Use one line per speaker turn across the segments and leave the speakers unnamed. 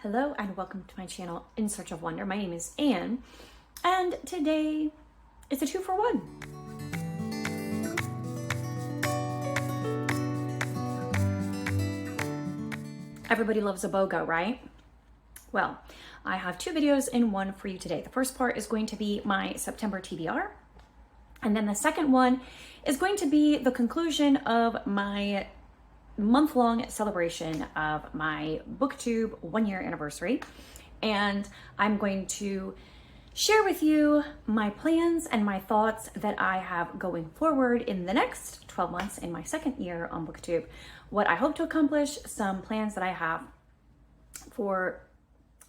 Hello and welcome to my channel, In Search of Wonder. My name is Anne, and today is a 2-for-1. Everybody loves a BOGO, right? Well, I have 2 videos in one for you today. The first part is going to be my September TBR, and then the second one is going to be the conclusion of my month-long celebration of my BookTube 1-year anniversary. And I'm going to share with you my plans and my thoughts that I have going forward in the next 12 months in my second year on BookTube, what I hope to accomplish, some plans that I have for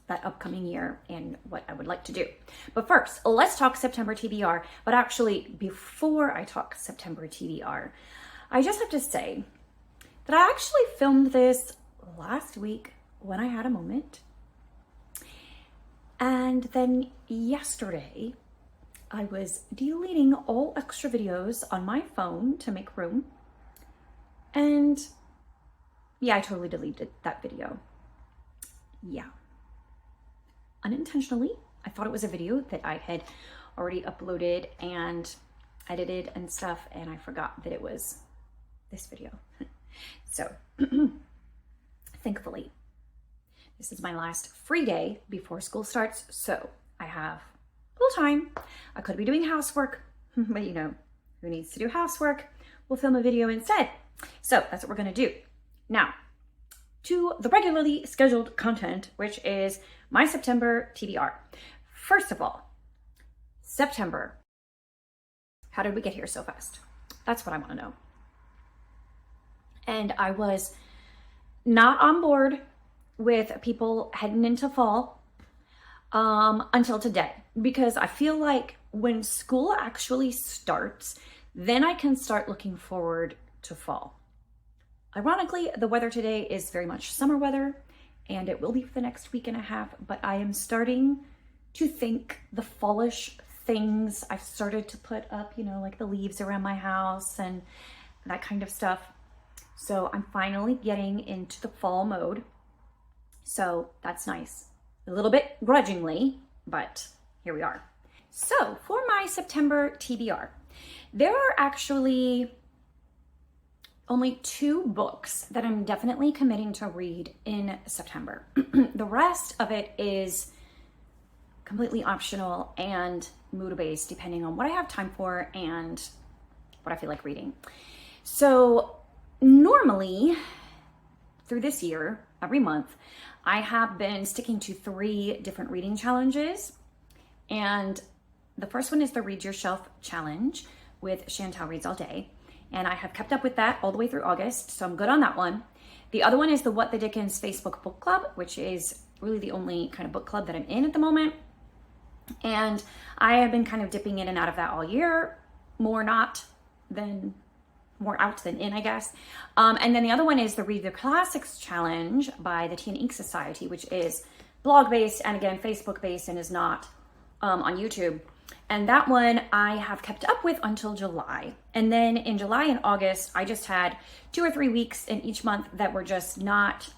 that upcoming year, and what I would like to do. But first, let's talk September TBR. But actually, before I talk September TBR, I just have to say that I actually filmed this last week when I had a moment. And then yesterday, I was deleting all extra videos on my phone to make room. And yeah, I totally deleted that video. Yeah. Unintentionally. I thought it was a video that I had already uploaded and edited and stuff, and I forgot that it was this video. So, thankfully, this is my last free day before school starts, so I have a little time. I could be doing housework, but you know, who needs to do housework? We'll film a video instead. So that's what we're gonna do. Now, to the regularly scheduled content, which is my September TBR. First of all, September. How did we get here so fast? That's what I wanna know. And I was not on board with people heading into fall until today, because I feel like when school actually starts, then I can start looking forward to fall. Ironically, the weather today is very much summer weather, and it will be for the next week and a half, but I am starting to think the fallish things. I've started to put up, you know, like the leaves around my house and that kind of stuff. So I'm finally getting into the fall mode. So that's nice. A little bit grudgingly, but here we are. So for my September TBR, there are actually only 2 books that I'm definitely committing to read in September. The rest of it is completely optional and mood-based, depending on what I have time for and what I feel like reading. So normally, through this year, every month, I have been sticking to 3 different reading challenges. And the first one is the Read Your Shelf Challenge with Chantal Reads All Day. And I have kept up with that all the way through August, so I'm good on that one. The other one is the What the Dickens Facebook Book Club, which is really the only kind of book club that I'm in at the moment. And I have been kind of dipping in and out of that all year, more out than in, I guess. And then the other one is the Read the Classics Challenge by the Tea and Ink Society, which is blog-based and again, Facebook-based, and is not on YouTube. And that one I have kept up with until July. And then in July and August, I just had 2 or 3 weeks in each month that were just not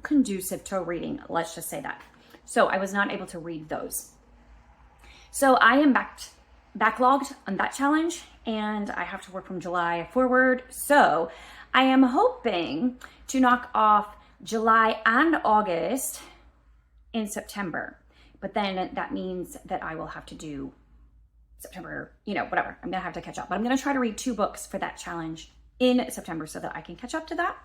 conducive to reading, let's just say that. So I was not able to read those. So I am backlogged on that challenge, and I have to work from July forward. So I am hoping to knock off July and August in September. But then that means that I will have to do September, you know, whatever. I'm gonna have to catch up. But I'm gonna try to read 2 books for that challenge in September so that I can catch up to that.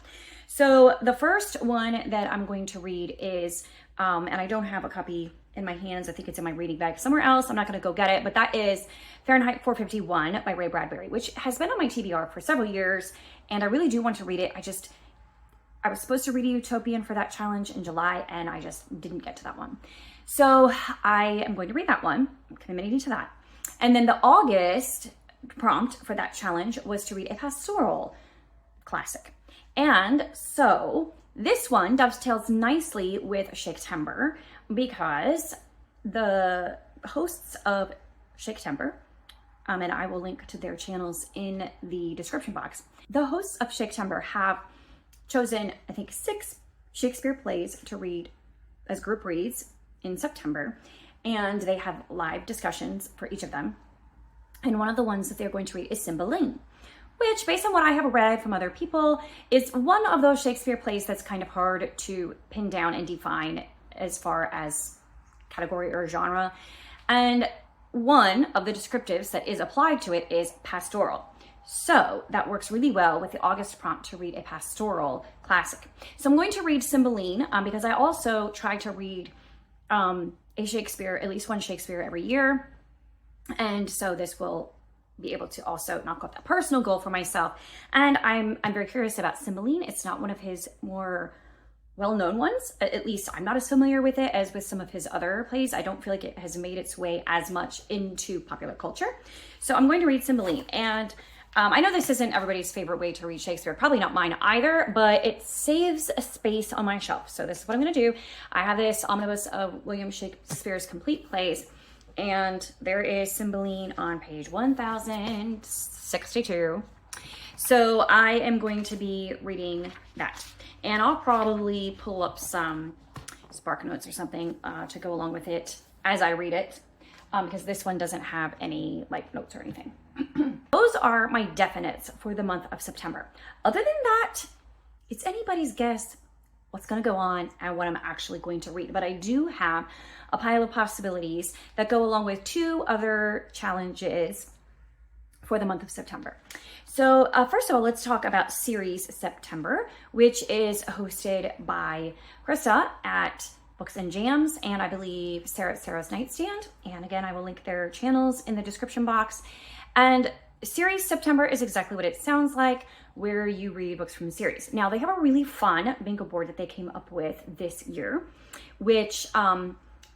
So the first one that I'm going to read is, and I don't have a copy in my hands, I think it's in my reading bag somewhere else. I'm not gonna go get it, but that is Fahrenheit 451 by Ray Bradbury, which has been on my TBR for several years, and I really do want to read it. I was supposed to read a Utopian for that challenge in July, and I just didn't get to that one. So I am going to read that one. I'm committing to that. And then the August prompt for that challenge was to read a pastoral classic. And so this one dovetails nicely with Shaketember, because the hosts of Shaketember, and I will link to their channels in the description box. The hosts of Shaketember have chosen, I think, 6 Shakespeare plays to read as group reads in September, and they have live discussions for each of them. And one of the ones that they're going to read is Cymbeline, which, based on what I have read from other people, is one of those Shakespeare plays that's kind of hard to pin down and define as far as category or genre. And one of the descriptives that is applied to it is pastoral. So that works really well with the August prompt to read a pastoral classic. So I'm going to read Cymbeline because I also try to read a Shakespeare, at least one Shakespeare every year. And so this will be able to also knock off that personal goal for myself. And I'm very curious about Cymbeline. It's not one of his more well-known ones. At least I'm not as familiar with it as with some of his other plays. I don't feel like it has made its way as much into popular culture. So I'm going to read Cymbeline. And I know this isn't everybody's favorite way to read Shakespeare, probably not mine either, but it saves a space on my shelf. So this is what I'm going to do. I have this omnibus of William Shakespeare's complete plays, and there is Cymbeline on page 1062. So I am going to be reading that. And I'll probably pull up some Spark Notes or something to go along with it as I read it, because this one doesn't have any like notes or anything. Those are my definites for the month of September. Other than that, it's anybody's guess what's going to go on and what I'm actually going to read. But I do have a pile of possibilities that go along with two other challenges for the month of September. So first of all, let's talk about Series September, which is hosted by Krista at Books and Jams, and I believe Sarah at Sarah's Nightstand. And again, I will link their channels in the description box. And Series September is exactly what it sounds like, where you read books from the series. Now, they have a really fun bingo board that they came up with this year, which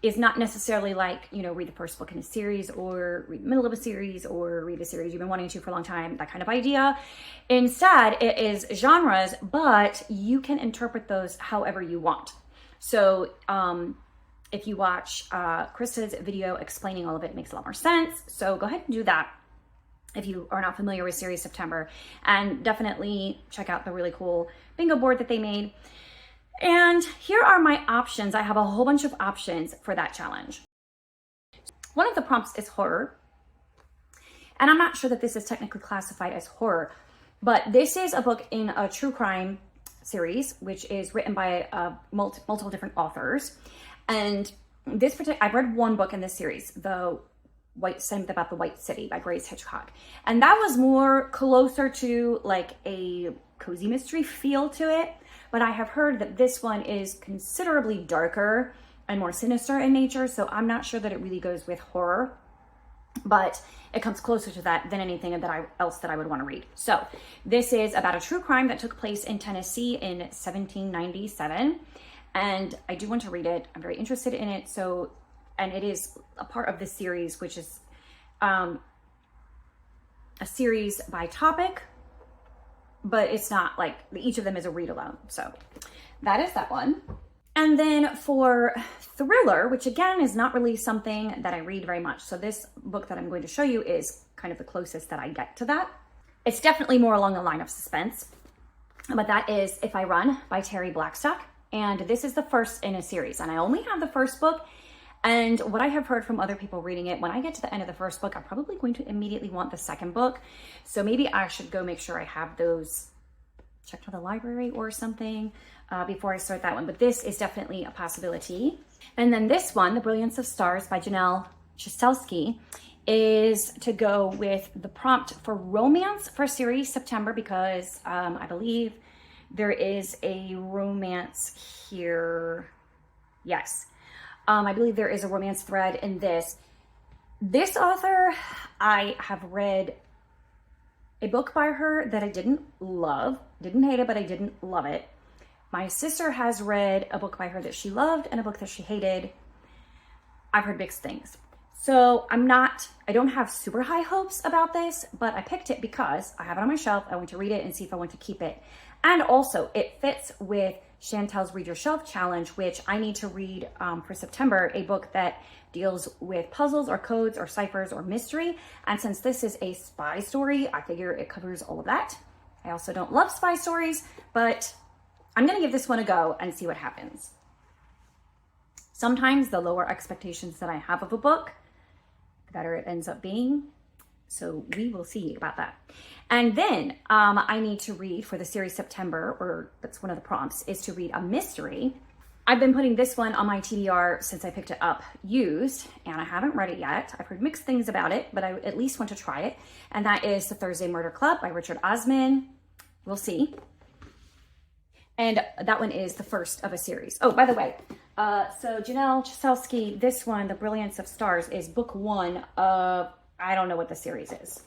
is not necessarily like, you know, read the first book in a series or read the middle of a series or read a series you've been wanting to for a long time, that kind of idea. Instead, it is genres, but you can interpret those however you want. So if you watch Krista's video explaining all of it, it makes a lot more sense. So go ahead and do that if you are not familiar with Series September, and definitely check out the really cool bingo board that they made. And here are my options. I have a whole bunch of options for that challenge. One of the prompts is horror. And I'm not sure that this is technically classified as horror, but this is a book in a true crime series, which is written by multiple different authors. And this particular, I've read one book in this series, something about the White City by Grace Hitchcock. And that was more closer to like a cozy mystery feel to it. But I have heard that this one is considerably darker and more sinister in nature. So I'm not sure that it really goes with horror, but it comes closer to that than anything else that I would want to read. So this is about a true crime that took place in Tennessee in 1797. And I do want to read it. I'm very interested in it. And it is a part of this series, which is a series by topic, but it's not like each of them is a read alone. So that is that one. And then for thriller, which again is not really something that I read very much. So this book that I'm going to show you is kind of the closest that I get to that. It's definitely more along the line of suspense, but that is If I Run by Terri Blackstock. And this is the first in a series. And I only have the first book. And what I have heard from other people reading it, when I get to the end of the first book, I'm probably going to immediately want the second book. So maybe I should go make sure I have those checked out the library or something before I start that one. But this is definitely a possibility. And then this one, The Brilliance of Stars by Ciesielski, is to go with the prompt for romance for Series September, because I believe there is a romance here. Yes. I believe there is a romance thread in this. This author, I have read a book by her that I didn't love. Didn't hate it, but I didn't love it. My sister has read a book by her that she loved and a book that she hated. I've heard mixed things. So I don't have super high hopes about this, but I picked it because I have it on my shelf. I want to read it and see if I want to keep it. And also it fits with Chantel's Read Your Shelf Challenge, which I need to read for September, a book that deals with puzzles or codes or ciphers or mystery. And since this is a spy story, I figure it covers all of that. I also don't love spy stories, but I'm gonna give this one a go and see what happens. Sometimes the lower expectations that I have of a book, the better it ends up being. So we will see about that. And then I need to read for the series September, or that's one of the prompts, is to read a mystery. I've been putting this one on my TBR since I picked it up used, and I haven't read it yet. I've heard mixed things about it, but I at least want to try it. And that is The Thursday Murder Club by Richard Osman. We'll see. And that one is the first of a series. Oh, by the way, so Ciesielski, this one, The Brilliance of Stars, is book 1 of, I don't know what the series is.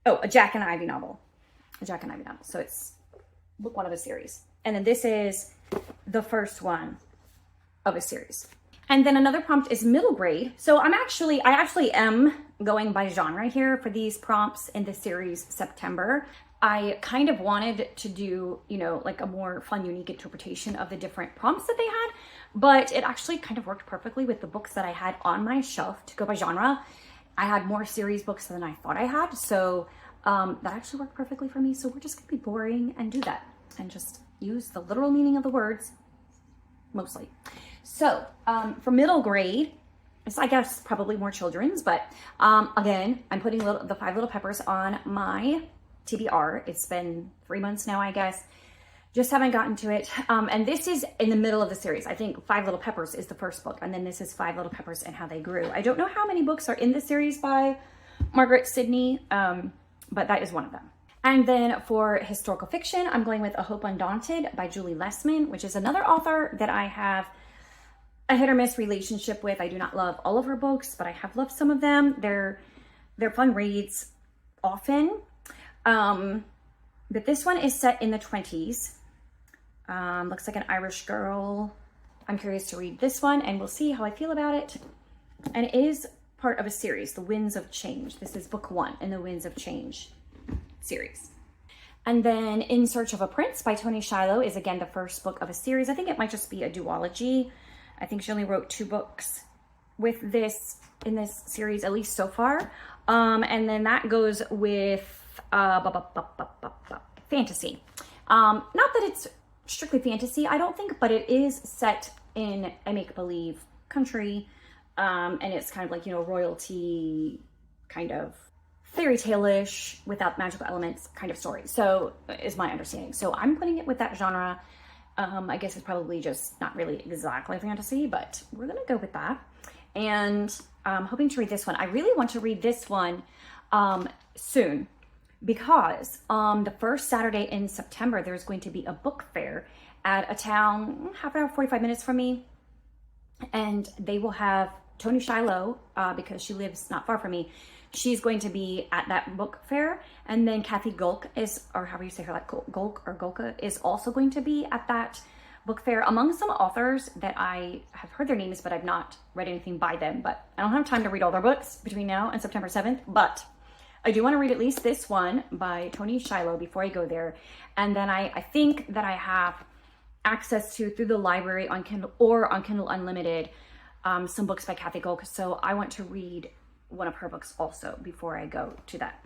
Oh, a Jack and Ivy novel. A Jack and Ivy novel. So it's book 1 of a series. And then this is the first one of a series. And then another prompt is middle grade. So I actually am going by genre here for these prompts in the series September. I kind of wanted to do, you know, like a more fun, unique interpretation of the different prompts that they had, but it actually kind of worked perfectly with the books that I had on my shelf to go by genre. I had more series books than I thought I had, so that actually worked perfectly for me. So we're just gonna be boring and do that and just use the literal meaning of the words, mostly. So for middle grade, it's, I guess, probably more children's, but again, I'm putting the 5 Little Peppers on my TBR. It's been 3 months now, I guess. Just haven't gotten to it. And this is in the middle of the series. I think 5 Little Peppers is the first book, and then this is 5 Little Peppers and How They Grew. I don't know how many books are in the series by Margaret Sidney, but that is one of them. And then for historical fiction, I'm going with A Hope Undaunted by Julie Lessman, which is another author that I have a hit or miss relationship with. I do not love all of her books, but I have loved some of them. They're fun reads often. But this one is set in the 20s. Looks like an Irish girl. I'm curious to read this one, and we'll see how I feel about it. And it is part of a series, The Winds of Change. This is book 1 in the Winds of Change series. And then In Search of a Prince by Toni Shiloh is again the first book of a series. I think it might just be a duology. I think she only wrote 2 books with this in this series, at least so far. And then that goes with fantasy. Not that it's strictly fantasy, I don't think, but it is set in a make-believe country. And it's kind of like, you know, royalty kind of fairy tale-ish without magical elements kind of story. So is my understanding. So I'm putting it with that genre. I guess it's probably just not really exactly fantasy, but we're gonna go with that. And I'm hoping to read this one. I really want to read this one soon, because the first Saturday in September, there's going to be a book fair at a town half an hour, 45 minutes from me. And they will have Toni Shiloh, because she lives not far from me. She's going to be at that book fair. And then Kathy Gulk is, or however you say her, like Gulk or Golka, is also going to be at that book fair, among some authors that I have heard their names, but I've not read anything by them. But I don't have time to read all their books between now and September 7th. But I do want to read at least this one by Toni Shiloh before I go there. And then I think that I have access to, through the library on Kindle or on Kindle Unlimited, some books by Kathy Gulk. So I want to read one of her books also before I go to that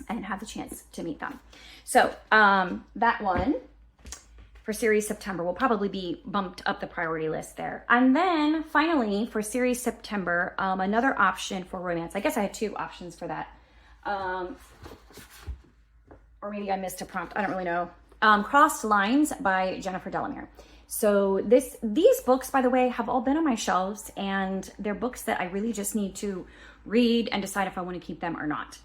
and have the chance to meet them. So that one for series September will probably be bumped up the priority list there. And then finally for series September, another option for romance. I guess I had 2 options for that. Or maybe I missed a prompt. I don't really know. Crossed Lines by Jennifer Delamere. So these books, by the way, have all been on my shelves, and they're books that I really just need to read and decide if I want to keep them or not.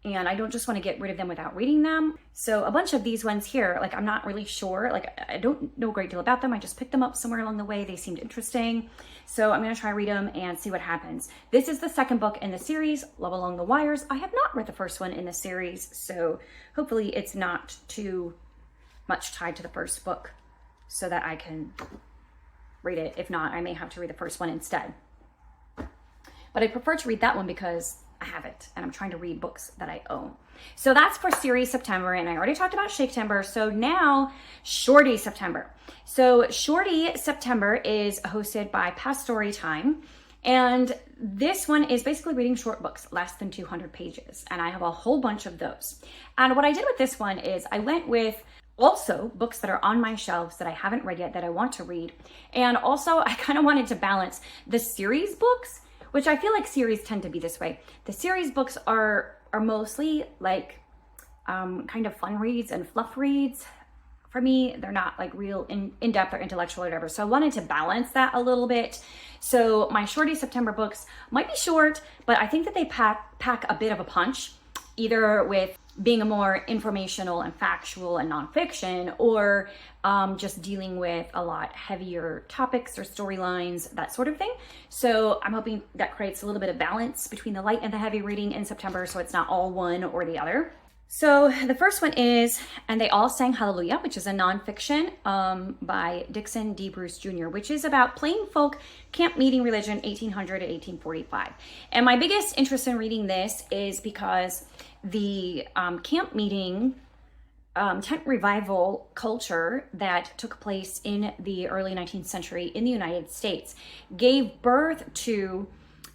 And I don't just want to get rid of them without reading them. So a bunch of these ones here, like I'm not really sure, like I don't know a great deal about them. I just picked them up somewhere along the way. They seemed interesting. So I'm going to try read them and see what happens. This is the second book in the series, Love Along the Wires. I have not read the first one in the series, so hopefully it's not too much tied to the first book so that I can read it. If not, I may have to read the first one instead. But I prefer to read that one because I have it and I'm trying to read books that I own. So that's for series September, and I already talked about Shaketember. So now Shorty September. So Shorty September is hosted by Past Story Time, and this one is basically reading short books, less than 200 pages, and I have a whole bunch of those. And what I did with this one is I went with also books that are on my shelves that I haven't read yet that I want to read. And also I kind of wanted to balance the series books, which I feel like series tend to be this way. The series books are mostly like kind of fun reads and fluff reads. For me, they're not like real in-depth or intellectual or whatever. So I wanted to balance that a little bit. So my Shorty September books might be short, but I think that they pack a bit of a punch, either with being a more informational and factual and nonfiction, or just dealing with a lot heavier topics or storylines, that sort of thing. So I'm hoping that creates a little bit of balance between the light and the heavy reading in September, so it's not all one or the other. So the first one is And They All Sang Hallelujah, which is a nonfiction by Dixon D. Bruce Jr., which is about plain folk camp meeting religion 1800 to 1845. And my biggest interest in reading this is because the camp meeting tent revival culture that took place in the early 19th century in the United States gave birth to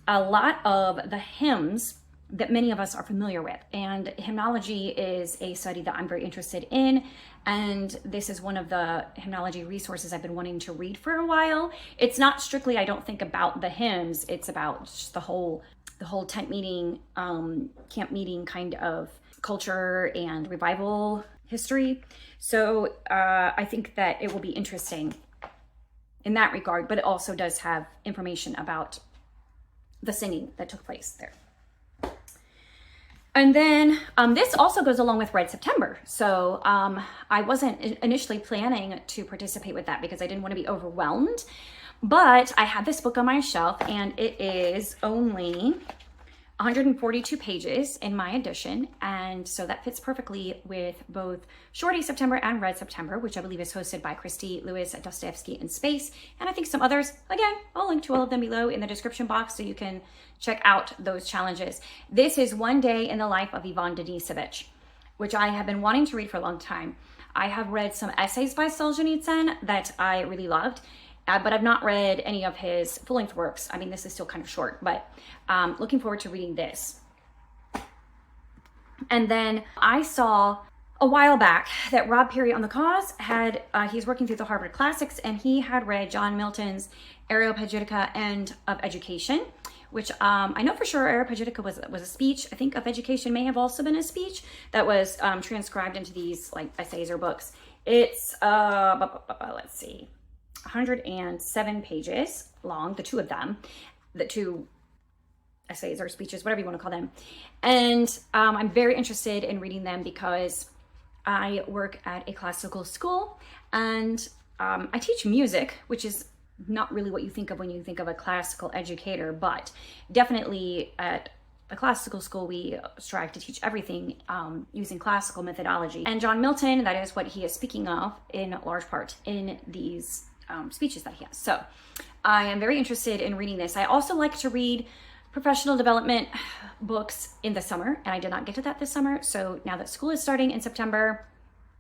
a lot of the hymns that many of us are familiar with. And hymnology is a study that I'm very interested in. And this is one of the hymnology resources I've been wanting to read for a while. It's not strictly, I don't think, about the hymns. It's about just the whole tent meeting, camp meeting kind of culture and revival history. So I think that it will be interesting in that regard, but it also does have information about the singing that took place there. And then this also goes along with Red September. So I wasn't initially planning to participate with that because I didn't want to be overwhelmed. But I had this book on my shelf, and it is only 142 pages in my edition. And so that fits perfectly with both Shorty September and Red September, which I believe is hosted by Christy Lewis at Dostoevsky in Space. And I think some others. Again, I'll link to all of them below in the description box so you can check out those challenges. This is One Day in the Life of Ivan Denisovich, which I have been wanting to read for a long time. I have read some essays by Solzhenitsyn that I really loved, but I've not read any of his full-length works. I mean, this is still kind of short, but looking forward to reading this. And then I saw a while back that Rob Peary on the Cause had, he's working through the Harvard Classics, and he had read John Milton's Areopagitica End of Education, which I know for sure Areopagitica was a speech. I think Of Education may have also been a speech that was transcribed into these like essays or books. It's, let's see, 107 pages long, the two of them, the two essays or speeches, whatever you want to call them. And I'm very interested in reading them because I work at a classical school, and I teach music, which is not really what you think of when you think of a classical educator, but definitely at a classical school, we strive to teach everything using classical methodology. And John Milton, that is what he is speaking of in large part in these speeches that he has. So I am very interested in reading this. I also like to read professional development books in the summer, and I did not get to that this summer. So now that school is starting in September,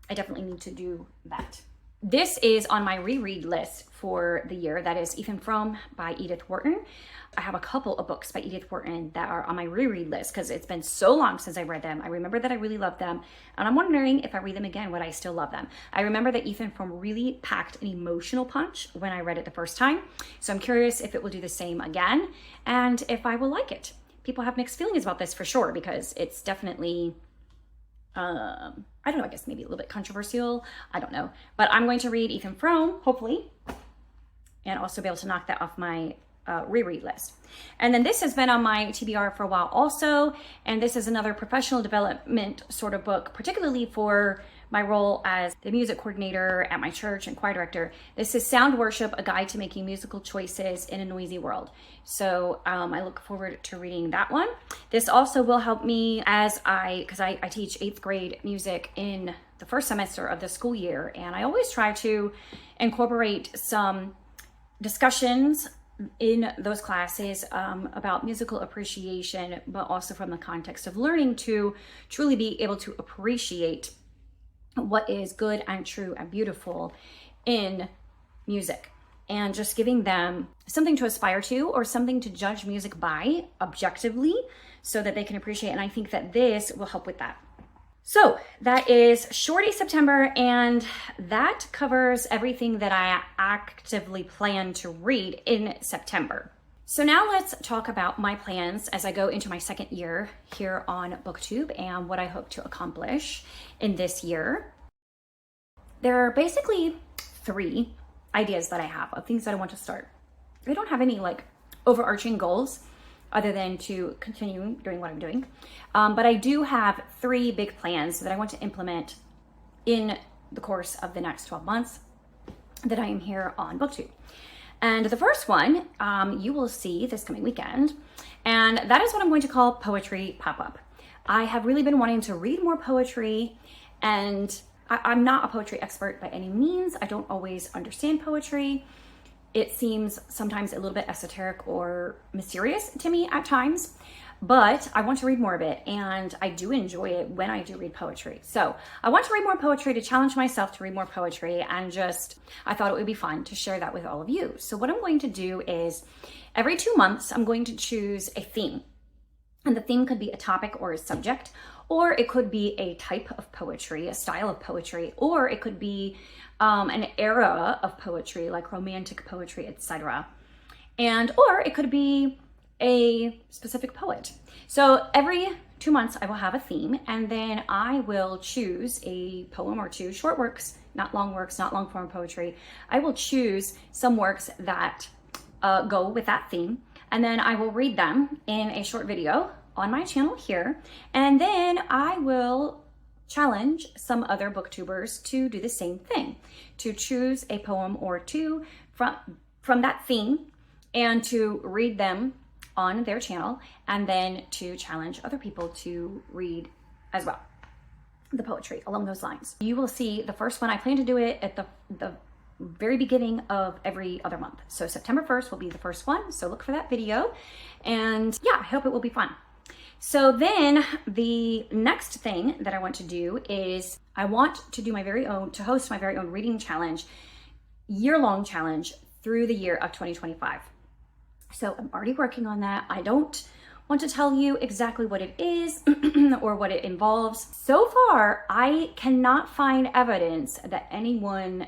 I definitely need to do that. This is on my reread list for the year. That is Ethan Frome by Edith Wharton. I have a couple of books by Edith Wharton that are on my reread list because it's been so long since I read them. I remember that I really loved them, and I'm wondering if I read them again, would I still love them? I remember that Ethan Frome really packed an emotional punch when I read it the first time, so I'm curious if it will do the same again and if I will like it. People have mixed feelings about this for sure because it's definitely I don't know, I guess maybe a little bit controversial. I don't know. But I'm going to read Ethan Frome, hopefully, and also be able to knock that off my reread list. And then this has been on my TBR for a while also, and this is another professional development sort of book, particularly for my role as the music coordinator at my church and choir director. This is Sound Worship, A Guide to Making Musical Choices in a Noisy World. So I look forward to reading that one. This also will help me because I teach 8th grade music in the first semester of the school year, and I always try to incorporate some discussions in those classes about musical appreciation, but also from the context of learning to truly be able to appreciate what is good and true and beautiful in music, and just giving them something to aspire to or something to judge music by objectively so that they can appreciate. And I think that this will help with that. So that is Shorty September, and that covers everything that I actively plan to read in September. So now let's talk about my plans as I go into my second year here on BookTube and what I hope to accomplish in this year. There are basically 3 ideas that I have of things that I want to start. I don't have any like overarching goals other than to continue doing what I'm doing. But I do have 3 big plans that I want to implement in the course of the next 12 months that I am here on BookTube. And the first one, you will see this coming weekend, and that is what I'm going to call Poetry Pop-Up. I have really been wanting to read more poetry, and I'm not a poetry expert by any means. I don't always understand poetry. It seems sometimes a little bit esoteric or mysterious to me at times, but I want to read more of it, and I do enjoy it when I do read poetry. So I want to read more poetry, to challenge myself to read more poetry, and I thought it would be fun to share that with all of you. So what I'm going to do is every 2 months, I'm going to choose a theme, and the theme could be a topic or a subject, or it could be a type of poetry, a style of poetry, or it could be an era of poetry, like romantic poetry, etc. Or it could be a specific poet. So every 2 months I will have a theme, and then I will choose a poem or 2, short works, not long form poetry. I will choose some works that go with that theme, and then I will read them in a short video on my channel here, and then I will challenge some other booktubers to do the same thing, to choose a poem or 2 from that theme and to read them on their channel, and then to challenge other people to read as well the poetry along those lines. You will see the first one. I plan to do it at the very beginning of every other month. So September 1st will be the first one, so look for that video, and yeah, I hope it will be fun. So then the next thing that I want to do is I want to do to host my very own reading challenge, year-long challenge through the year of 2025. So I'm already working on that. I don't want to tell you exactly what it is or what it involves. So far, I cannot find evidence that anyone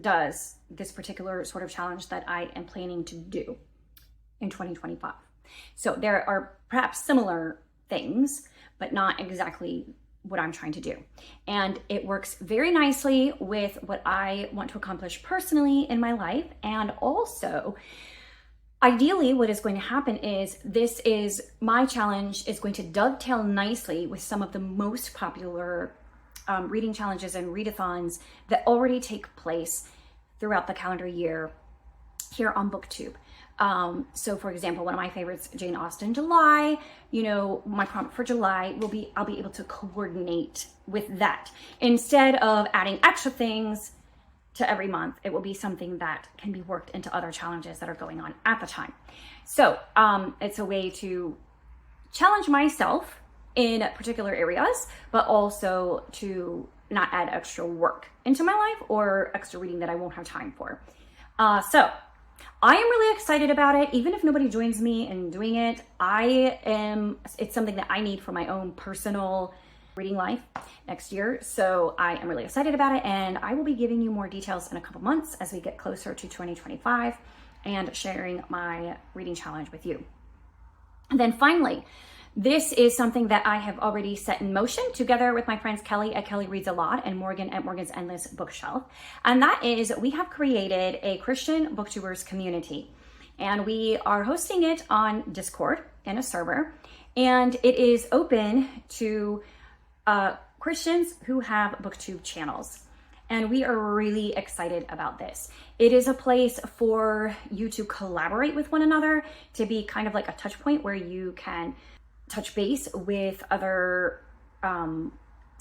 does this particular sort of challenge that I am planning to do in 2025. So there are perhaps similar things, but not exactly what I'm trying to do. And it works very nicely with what I want to accomplish personally in my life. And also, ideally, what is going to happen is my challenge is going to dovetail nicely with some of the most popular reading challenges and readathons that already take place throughout the calendar year here on BookTube. So for example, one of my favorites, Jane Austen July, my prompt for July I'll be able to coordinate with that. Instead of adding extra things to every month, it will be something that can be worked into other challenges that are going on at the time. So it's a way to challenge myself in particular areas, but also to not add extra work into my life or extra reading that I won't have time for. So I am really excited about it. Even if nobody joins me in doing it, it's something that I need for my own personal reading life next year. So I am really excited about it, and I will be giving you more details in a couple months as we get closer to 2025 and sharing my reading challenge with you. And then finally, this is something that I have already set in motion together with my friends Kelly at Kelly Reads a Lot and Morgan at Morgan's Endless Bookshelf. And that is, we have created a Christian booktubers community, and we are hosting it on Discord in a server, and it is open to Christians who have BookTube channels. And we are really excited about this. It is a place for you to collaborate with one another, to be kind of like a touch point where you can touch base with other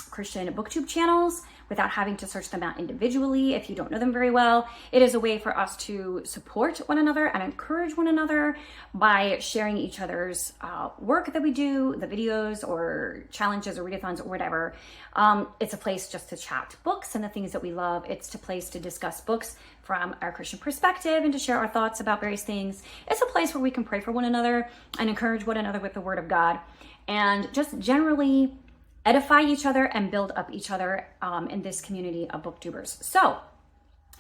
Christian BookTube channels without having to search them out individually if you don't know them very well. It is a way for us to support one another and encourage one another by sharing each other's work that we do, the videos or challenges or readathons or whatever. It's a place just to chat books and the things that we love. It's a place to discuss books from our Christian perspective and to share our thoughts about various things. It's a place where we can pray for one another and encourage one another with the Word of God, and just generally edify each other and build up each other in this community of booktubers. So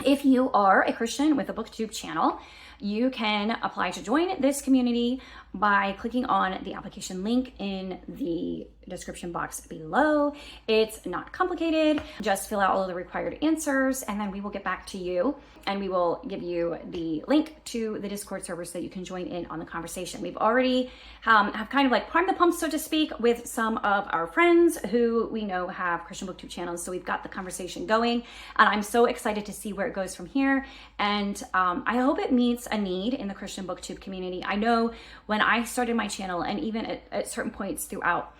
if you are a Christian with a BookTube channel, you can apply to join this community by clicking on the application link in the description box below. It's not complicated. Just fill out all of the required answers, and then we will get back to you and we will give you the link to the Discord server so that you can join in on the conversation. We've already have kind of like primed the pump, so to speak, with some of our friends who we know have Christian BookTube channels. So we've got the conversation going, and I'm so excited to see where it goes from here. And I hope it meets a need in the Christian BookTube community. I know when I started my channel, and even at certain points throughout,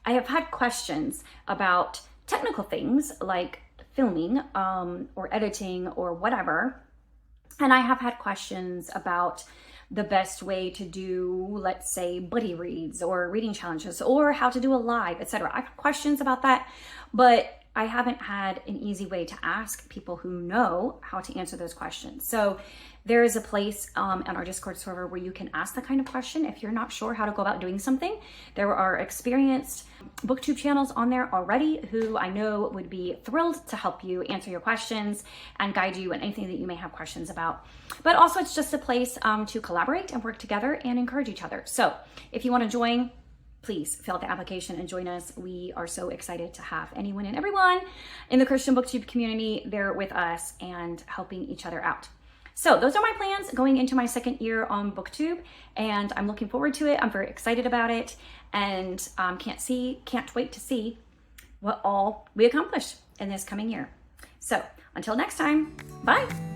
I have had questions about technical things like filming or editing or whatever. And I have had questions about the best way to do, let's say, buddy reads or reading challenges, or how to do a live, etc. I have questions about that, but I haven't had an easy way to ask people who know how to answer those questions. So there is a place on our Discord server where you can ask that kind of question if you're not sure how to go about doing something. There are experienced BookTube channels on there already who I know would be thrilled to help you answer your questions and guide you in anything that you may have questions about. But also it's just a place to collaborate and work together and encourage each other. So if you want to join, please fill out the application and join us. We are so excited to have anyone and everyone in the Christian BookTube community there with us and helping each other out. So those are my plans going into my second year on BookTube, and I'm looking forward to it. I'm very excited about it, and can't wait to see what all we accomplish in this coming year. So until next time, bye.